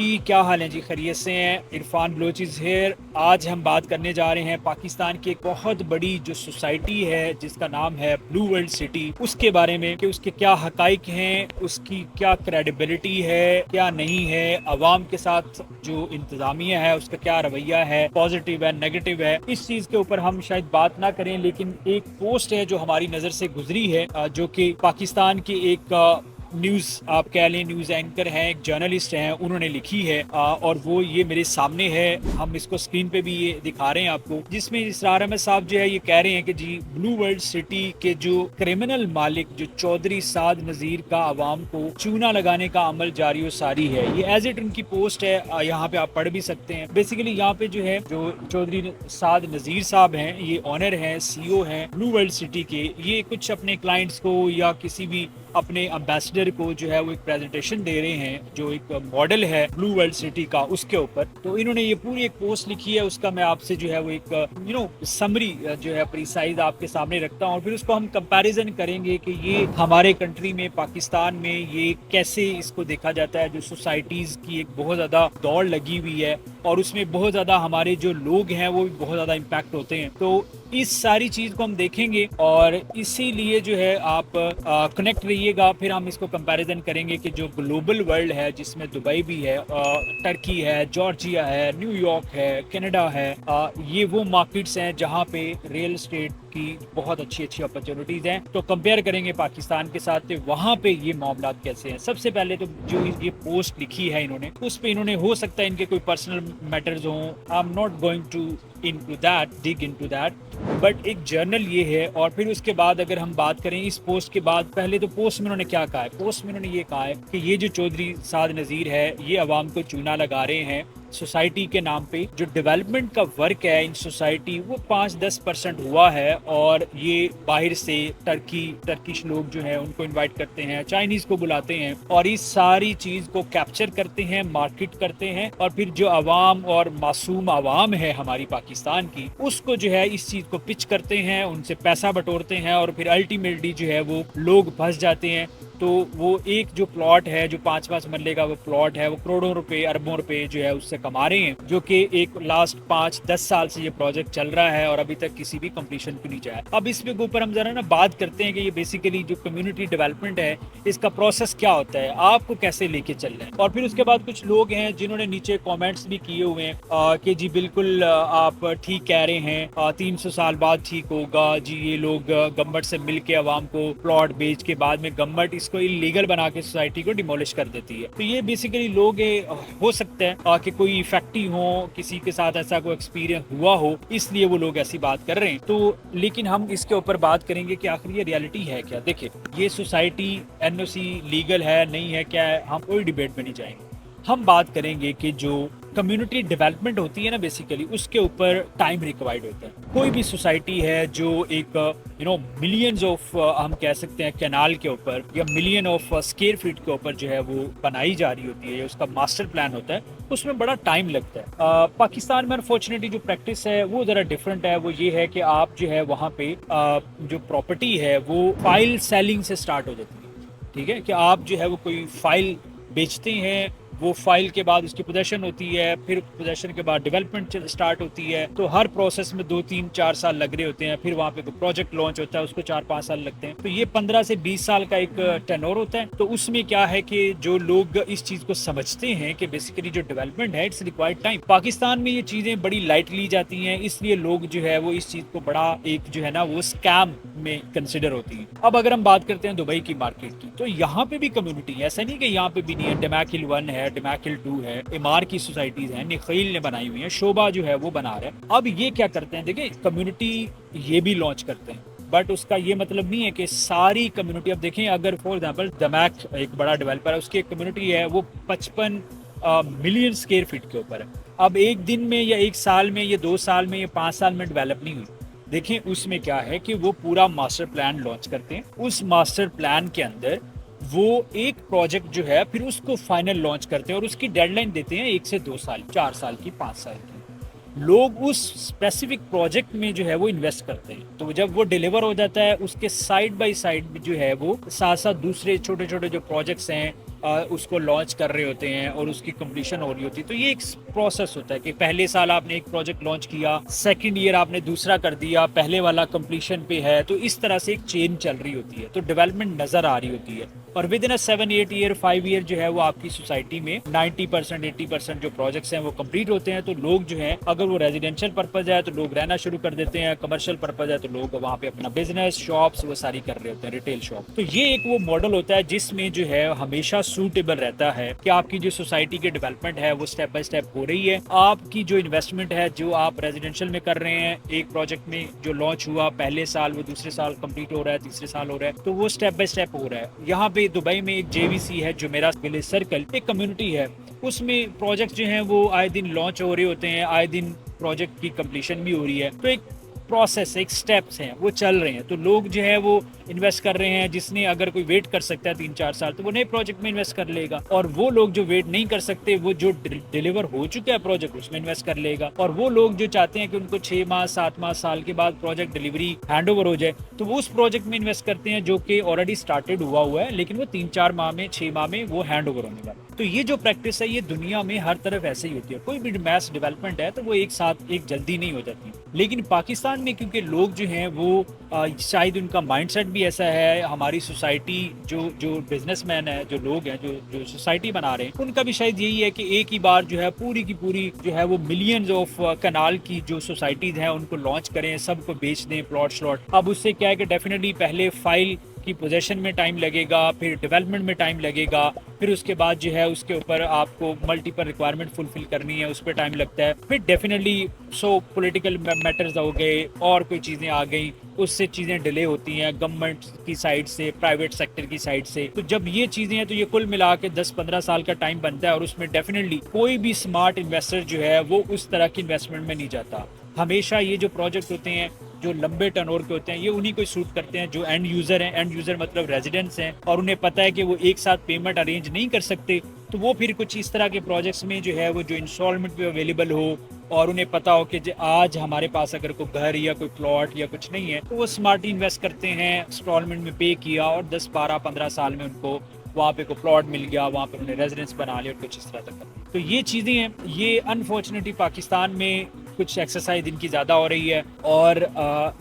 जी क्या हाल है जी, खैरियत से हैं। Irfan Baloch is here. आज हम बात करने जा रहे हैं पाकिस्तान की एक बहुत बड़ी जो सोसाइटी है जिसका नाम है ब्लू वर्ल्ड सिटी, उसके बारे में कि उसके क्या हकाइक हैं, उसकी क्या क्रेडिबिलिटी है, क्या नहीं है, अवाम के साथ जो इंतजामिया है उसका क्या रवैया है, पॉजिटिव है, नेगेटिव है। इस चीज़ के ऊपर हम शायद बात ना करें, लेकिन एक पोस्ट है जो हमारी नज़र से गुजरी है, जो कि पाकिस्तान की एक न्यूज़ आप कह लें, न्यूज़ एंकर हैं, एक जर्नलिस्ट हैं, उन्होंने लिखी है और वो ये मेरे सामने है। हम इसको स्क्रीन पे भी ये दिखा रहे हैं आपको, जिसमें इसरार अहमद साहब जो है ये कह रहे हैं कि जी ब्लू वर्ल्ड सिटी के जो क्रिमिनल मालिक जो चौधरी साद नज़ीर का आवाम को चूना लगाने का अमल जारी और सारी है। ये एज इट उनकी पोस्ट है, यहाँ पे आप पढ़ भी सकते हैं। बेसिकली यहाँ पे जो है जो चौधरी साद नज़ीर साहब हैं, ये ऑनर हैं, सीईओ हैं ब्लू वर्ल्ड सिटी के। ये कुछ अपने क्लाइंट्स को या किसी भी अपने एम्बेसडर को जो है वो एक प्रेजेंटेशन दे रहे हैं, जो एक मॉडल है ब्लू वर्ल्ड सिटी का, उसके ऊपर। तो इन्होंने ये पूरी एक पोस्ट लिखी है, उसका मैं आपसे जो है वो एक समरी जो है प्रिसाइज आपके सामने रखता हूँ, और फिर उसको हम कंपैरिजन करेंगे कि ये हमारे कंट्री में, पाकिस्तान में ये कैसे इसको देखा जाता है। जो सोसाइटीज की एक बहुत ज्यादा दौड़ लगी हुई है और उसमें बहुत ज्यादा हमारे जो लोग हैं वो भी बहुत ज्यादा इम्पैक्ट होते हैं। तो इस सारी चीज को हम देखेंगे और इसीलिए जो है आप कनेक्ट रहिएगा। फिर हम इसको कंपैरिजन करेंगे कि जो ग्लोबल वर्ल्ड है, जिसमें दुबई भी है, टर्की है, जॉर्जिया है, न्यूयॉर्क है, कनाडा है, ये वो मार्केट्स हैं जहाँ पे रियल एस्टेट की बहुत अच्छी अच्छी अपॉर्चुनिटीज हैं। तो कंपेयर करेंगे पाकिस्तान के साथ, तो वहाँ पे ये मामला कैसे हैं। सबसे पहले तो जो ये पोस्ट लिखी है इन्होंने, उस पे इन्होंने, हो सकता है इनके कोई पर्सनल मैटर्स हों, I am not going to dig into that, but एक जर्नल ये है। और फिर उसके बाद अगर हम बात करें इस पोस्ट के बाद, पहले तो पोस्ट में उन्होंने क्या कहा है, पोस्ट में उन्होंने ये कहा है कि ये जो चौधरी साद नज़ीर है ये अवाम को चूना लगा रहे हैं सोसाइटी के नाम पे। जो डेवलपमेंट का वर्क है इन सोसाइटी वो 5-10% हुआ है, और ये बाहर से टर्किश लोग जो है उनको इनवाइट करते हैं, चाइनीज को बुलाते हैं, और इस सारी चीज को कैप्चर करते हैं, मार्केट करते हैं, और फिर जो अवाम और मासूम अवाम है हमारी पाकिस्तान की, उसको जो है इस चीज को पिच करते हैं, उनसे पैसा बटोरते हैं, और फिर अल्टीमेटली जो है वो लोग फंस जाते हैं। तो वो एक जो प्लॉट है, जो 5-5 मरले का वो प्लॉट है, वो करोड़ों रुपए, अरबों रुपए जो है उससे कमा रहे हैं, जो कि एक लास्ट 5-10 साल से ये प्रोजेक्ट चल रहा है और अभी तक किसी भी कंप्लीशन पे नहीं जाए। अब इसके ऊपर हम जरा ना बात करते हैं कि ये बेसिकली जो कम्युनिटी डेवलपमेंट है, इसका प्रोसेस क्या होता है, आपको कैसे लेके चल रहे हैं। और फिर उसके बाद कुछ लोग हैं जिन्होंने नीचे कॉमेंट्स भी किए हुए हैं कि जी बिल्कुल आप ठीक कह रहे हैं, 300 साल बाद ठीक होगा जी। ये लोग गवर्नमेंट से मिल के अवाम को प्लॉट बेच के बाद में गवर्नमेंट इसको इलीगल बना के सोसाइटी को डिमोलिश कर देती है। तो ये बेसिकली लोग हो सकते हैं कि कोई इफेक्टी हो, किसी के साथ ऐसा कोई एक्सपीरियंस हुआ हो, इसलिए वो लोग ऐसी बात कर रहे हैं। तो लेकिन हम इसके ऊपर बात करेंगे कि आखिर ये रियलिटी है क्या। देखिए, ये सोसाइटी एनओसी लीगल है नहीं है, क्या है, हम कोई डिबेट में नहीं जाएंगे। हम बात करेंगे कि जो कम्युनिटी डेवलपमेंट होती है ना, बेसिकली उसके ऊपर टाइम रिक्वायर्ड होता है। कोई भी सोसाइटी है जो एक मिलियंस ऑफ हम कह सकते हैं कैनाल के ऊपर, या मिलियन ऑफ स्क्वायर फीट के ऊपर जो है वो बनाई जा रही होती है, उसका मास्टर प्लान होता है, उसमें बड़ा टाइम लगता है। पाकिस्तान में अनफॉर्चुनेटली जो प्रैक्टिस है वो ज़रा डिफरेंट है। वो ये है कि आप जो है वहाँ पे जो प्रॉपर्टी है वो फाइल सेलिंग से स्टार्ट हो जाती है। ठीक है, कि आप जो है वो कोई फाइल बेचते हैं, वो फाइल के बाद उसकी पोजेशन होती है, फिर पोजेशन के बाद डेवलपमेंट स्टार्ट होती है। तो हर प्रोसेस में 2-3-4 साल लग रहे होते हैं। फिर वहाँ पे कोई प्रोजेक्ट लॉन्च होता है, उसको 4-5 साल लगते हैं। तो ये 15 से 20 साल का एक टेनोर होता है। तो उसमें क्या है कि जो लोग इस चीज को समझते हैं कि बेसिकली जो डेवलपमेंट है इट्स रिक्वायर्ड टाइम। पाकिस्तान में ये चीजें बड़ी लाइट ली जाती हैं, इसलिए लोग जो है वो इस चीज को बड़ा एक जो है ना वो स्कैम में कंसिडर होती है। अब अगर हम बात करते हैं दुबई की मार्केट की, तो यहाँ पे भी कम्युनिटी है, ऐसा नहीं कि यहाँ पे भी नहीं है। डमैक हिल 1 है, डमैक हिल 2 है, इमार की सोसाइटीज हैं, निखिल ने बनाई हुई है, शोभा जो है वो बना रहा है। अब ये क्या करते हैं, देखिए कम्युनिटी ये भी लॉन्च करते हैं, बट उसका ये मतलब नहीं है कि सारी कम्युनिटी। अब देखें, अगर फॉर एग्जांपल डमैक एक बड़ा डेवलपर है, उसकी एक कम्युनिटी है वो 55 मिलियन स्क्वायर फीट के ऊपर है। अब एक दिन में या एक साल में या 2 साल में या 5 साल में डेवलप नहीं हुई। देखें उसमें क्या है कि वो पूरा मास्टर प्लान लॉन्च करते हैं, उस मास्टर प्लान के अंदर वो एक प्रोजेक्ट जो है फिर उसको फाइनल लॉन्च करते हैं, और उसकी डेडलाइन देते हैं 1 से 2 साल, 4 साल की, 5 साल की। लोग उस स्पेसिफिक प्रोजेक्ट में जो है वो इन्वेस्ट करते हैं। तो जब वो डिलीवर हो जाता है, उसके साइड बाय साइड जो है वो साथ साथ दूसरे छोटे छोटे जो प्रोजेक्ट्स हैं उसको लॉन्च कर रहे होते हैं और उसकी कंप्लीशन हो रही होती है। तो ये एक प्रोसेस होता है कि पहले साल आपने एक प्रोजेक्ट लॉन्च किया, सेकंड ईयर आपने दूसरा कर दिया, पहले वाला कंप्लीशन पे है। तो इस तरह से एक चेन चल रही होती है, तो डेवलपमेंट नजर आ रही होती है। और विद इन 7-8 ईयर 5 ईयर जो है वो आपकी सोसाइटी में 90% 80% जो प्रोजेक्ट्स हैं वो कंप्लीट होते हैं। तो लोग जो है, अगर वो रेजिडेंशियल पर्पज है तो लोग रहना शुरू कर देते हैं, कमर्शियल पर्पज है तो लोग वहाँ पे अपना बिजनेस शॉप्स वो सारी कर रहे होते हैं, रिटेल शॉप। तो ये एक वो मॉडल होता है जिसमें जो है हमेशा सूटेबल रहता है कि आपकी जो सोसाइटी की डेवलपमेंट है वो स्टेप बाय स्टेप हो रही है। आपकी जो इन्वेस्टमेंट है जो आप रेजिडेंशियल में कर रहे हैं, एक प्रोजेक्ट में जो लॉन्च हुआ पहले साल वो दूसरे साल कंप्लीट हो रहा है, तीसरे साल हो रहा है, तो वो स्टेप बाय स्टेप हो रहा है। यहाँ पे दुबई में एक जेवीसी है, जो मेरा विलेज सर्कल एक कम्युनिटी है, उसमें प्रोजेक्ट जो हैं वो आए दिन लॉन्च हो रहे होते हैं, आए दिन प्रोजेक्ट की कंप्लीशन भी हो रही है। तो एक प्रोसेस, एक स्टेप्स हैं वो चल रहे हैं। तो लोग जो है वो इन्वेस्ट कर रहे हैं, जिसने अगर कोई वेट कर सकता है 3-4 साल तो वो नए प्रोजेक्ट में इन्वेस्ट कर लेगा, और वो लोग जो वेट नहीं कर सकते वो जो डिलीवर हो चुका है प्रोजेक्ट उसमें इन्वेस्ट कर लेगा। और वो लोग जो चाहते हैं कि उनको 6 माह 7 माह साल के बाद प्रोजेक्ट डिलीवरी हैंड ओवर हो जाए, तो वो उस प्रोजेक्ट में इन्वेस्ट करते हैं जो कि ऑलरेडी स्टार्टेड हुआ है, लेकिन वो 3-4 माह में 6 माह में वो हैंड ओवर होने वाला। तो ये जो प्रैक्टिस है ये दुनिया में हर तरफ ऐसे ही होती है। कोई भी मैस डेवलपमेंट है तो वो एक साथ एक जल्दी नहीं हो जाती। लेकिन पाकिस्तान में क्योंकि लोग जो हैं वो शायद उनका माइंडसेट भी ऐसा है, हमारी सोसाइटी जो बिजनेसमैन है, जो लोग हैं जो सोसाइटी बना रहे हैं, उनका भी शायद यही है कि एक ही बार जो है पूरी की पूरी जो है वो मिलियंस ऑफ कनाल की जो सोसाइटीज हैं उनको लॉन्च करें, सबको बेच दें प्लॉट श्लॉट। अब उससे क्या है कि डेफिनेटली पहले फाइल की पोजेशन में टाइम लगेगा, फिर डेवलपमेंट में टाइम लगेगा, फिर उसके बाद जो है उसके ऊपर आपको मल्टीपल रिक्वायरमेंट फुलफिल करनी है, उस पर टाइम लगता है। फिर डेफिनेटली पॉलिटिकल मैटर्स हो गए और कोई चीज़ें आ गई, उससे चीज़ें डिले होती हैं गवर्नमेंट की साइड से, प्राइवेट सेक्टर की साइड से। तो जब ये चीज़ें हैं तो ये कुल मिला के 10-15 साल का टाइम बनता है, और उसमें डेफिनेटली कोई भी स्मार्ट इन्वेस्टर जो है वो उस तरह की इन्वेस्टमेंट में नहीं जाता। हमेशा ये जो प्रोजेक्ट होते हैं जो लंबे टर्नओवर के होते हैं ये उन्हीं को सूट करते हैं जो एंड यूजर हैं। एंड यूजर मतलब रेजिडेंट्स हैं, और उन्हें पता है कि वो एक साथ पेमेंट अरेंज नहीं कर सकते, तो वो फिर कुछ इस तरह के प्रोजेक्ट्स में जो है वो जो इंस्टॉलमेंट पे अवेलेबल हो, और उन्हें पता हो कि आज हमारे पास अगर कोई घर या कोई प्लॉट या कुछ नहीं है तो वो स्मार्टली इन्वेस्ट करते हैं, इंस्टॉलमेंट में पे किया और 10-12-15 साल में उनको वहाँ पे कोई प्लॉट मिल गया, वहाँ पे उन्हें रेजिडेंस बना लिया और कुछ इस तरह तक। तो ये चीज़ें हैं, ये अनफॉर्चुनेटली पाकिस्तान में कुछ एक्सरसाइज इनकी ज़्यादा हो रही है। और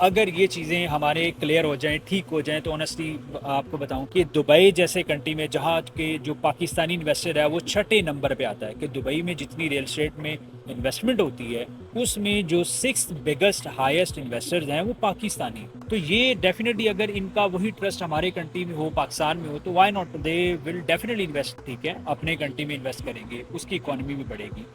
अगर ये चीज़ें हमारे क्लियर हो जाएं, ठीक हो जाएं, तो ऑनेस्टली आपको बताऊं कि दुबई जैसे कंट्री में जहाँ के जो पाकिस्तानी इन्वेस्टर है वो 6ठे नंबर पे आता है कि दुबई में जितनी रियल एस्टेट में इन्वेस्टमेंट होती है उसमें जो 6th बिगेस्ट हाईएस्ट इन्वेस्टर्स हैं वो पाकिस्तानी। तो ये डेफिनेटली अगर इनका वही ट्रस्ट हमारे कंट्री में हो, पाकिस्तान में हो, तो why not, they will definitely invest. ठीक है, अपने कंट्री में इन्वेस्ट करेंगे, उसकी इकोनॉमी भी बढ़ेगी।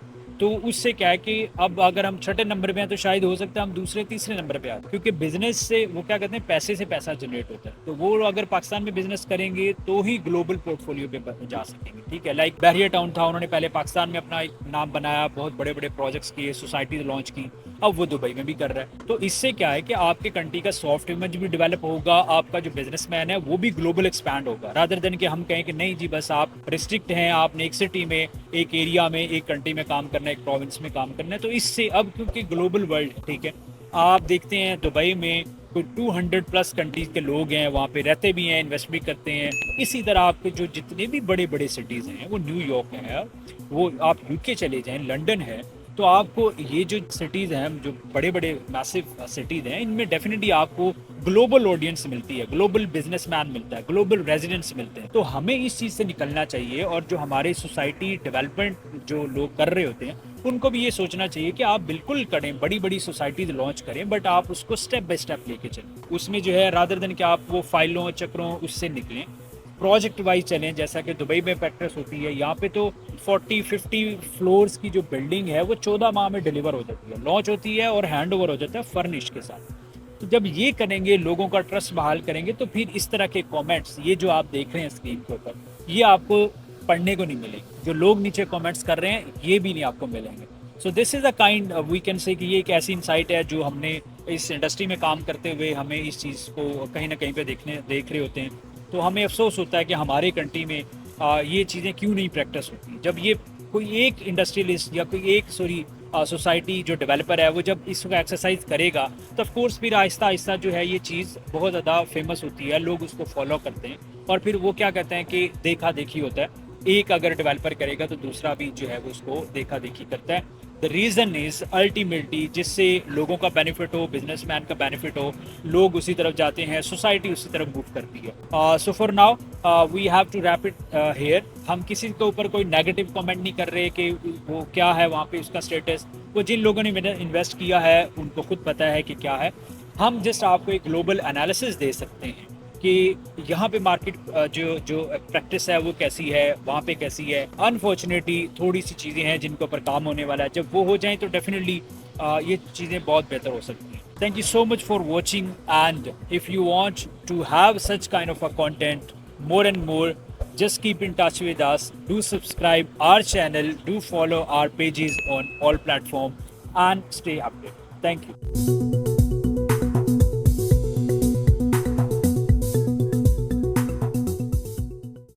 तो उससे क्या है कि अब अगर हम 6ठे नंबर पे हैं तो शायद हो सकता है हम दूसरे तीसरे नंबर पे आते, क्योंकि बिजनेस से वो क्या कहते हैं, पैसे से पैसा जनरेट होता है। तो वो अगर पाकिस्तान में बिजनेस करेंगे तो ही ग्लोबल पोर्टफोलियो पे जा सकेंगे। ठीक है, लाइक बैरियर टाउन था, उन्होंने पहले पाकिस्तान में अपना एक नाम बनाया, बहुत बड़े बड़े प्रोजेक्ट्स किए, सोसाइटी लॉन्च की, अब वो दुबई में भी कर रहा है। तो इससे क्या है कि आपके कंट्री का सॉफ्ट इमेज भी डेवलप होगा, आपका जो बिजनेसमैन है वो भी ग्लोबल एक्सपैंड होगा, रादर देन कि हम कहें कि नहीं जी बस आप रिस्ट्रिक्ट हैं, आपने एक सिटी में, एक एरिया में, एक कंट्री में काम करना है, एक प्रोविंस में काम करना है। तो इससे अब क्योंकि ग्लोबल वर्ल्ड, ठीक है, आप देखते हैं दुबई में कोई 200+ कंट्रीज के लोग हैं, वहाँ पे रहते भी हैं, इन्वेस्ट भी करते हैं। इसी तरह आपके जो जितने भी बड़े बड़े सिटीज़ हैं, वो न्यूयॉर्क है, वो आप यूके चले जाएं, लंदन है, तो आपको ये जो सिटीज़ हैं, जो बड़े बड़े मैसिव सिटीज़ हैं, इनमें डेफिनेटली आपको ग्लोबल ऑडियंस मिलती है, ग्लोबल बिजनेसमैन मिलता है, ग्लोबल रेजिडेंट्स मिलते हैं। तो हमें इस चीज़ से निकलना चाहिए, और जो हमारे सोसाइटी डेवलपमेंट जो लोग कर रहे होते हैं उनको भी ये सोचना चाहिए कि आप बिल्कुल करें, बड़ी बड़ी सोसाइटीज लॉन्च करें, बट आप उसको स्टेप बाय स्टेप लेके चलें। उसमें जो है रादर देन कि आप वो फाइलों चक्रों उससे निकलें, प्रोजेक्ट वाइज चलें, जैसा कि दुबई में प्रैक्टिस होती है। यहाँ पे तो 40-50 फ्लोर्स की जो बिल्डिंग है वो 14 माह में डिलीवर हो जाती है, लॉन्च होती है और हैंड ओवर हो जाता है फर्निश के साथ। तो जब ये करेंगे, लोगों का ट्रस्ट बहाल करेंगे, तो फिर इस तरह के कमेंट्स, ये जो आप देख रहे हैं स्क्रीन के ऊपर, ये आपको पढ़ने को नहीं मिलेंगे। जो लोग नीचे कमेंट्स कर रहे हैं ये भी नहीं आपको मिलेंगे। So this is a kind, we can say कि ये एक ऐसी इंसाइट है जो हमने इस इंडस्ट्री में काम करते हुए हमें इस चीज़ को कहीं ना कहीं पे देख रहे होते हैं। तो हमें अफसोस होता है कि हमारे कंट्री में ये चीज़ें क्यों नहीं प्रैक्टिस होती। जब ये कोई एक इंडस्ट्रियलिस्ट या कोई एक सोसाइटी जो डेवलपर है वो जब इसका एक्सरसाइज करेगा तो ऑफ कोर्स फिर आहिस्ता आहिस्ता जो है ये चीज़ बहुत ज़्यादा फेमस होती है, लोग उसको फॉलो करते हैं और फिर वो क्या कहते हैं कि देखा देखी होता है, एक अगर डेवलपर करेगा तो दूसरा भी जो है वो उसको देखा देखी करता है। द रीज़न इज़ अल्टीमेटली जिससे लोगों का बेनिफिट हो, बिजनेसमैन का बेनिफिट हो, लोग उसी तरफ जाते हैं, सोसाइटी उसी तरफ मूव करती है। So for now we have to wrap it here. हम किसी के ऊपर कोई नेगेटिव कमेंट नहीं कर रहे कि वो क्या है वहाँ पे उसका स्टेटस, वो जिन लोगों ने इन्वेस्ट किया है उनको खुद पता है कि क्या है। हम जस्ट आपको एक ग्लोबल एनालिसिस दे सकते हैं कि यहाँ पे मार्केट जो जो प्रैक्टिस है वो कैसी है, वहाँ पे कैसी है। अनफॉर्चुनेटली थोड़ी सी चीज़ें हैं जिनके ऊपर काम होने वाला है, जब वो हो जाएं तो डेफिनेटली ये चीज़ें बहुत बेहतर हो सकती हैं। Thank you so much for watching, and if you want to have such kind of a content more and more, just keep in touch with us. Do subscribe our channel, do follow our pages on all platforms, and stay updated. Thank you.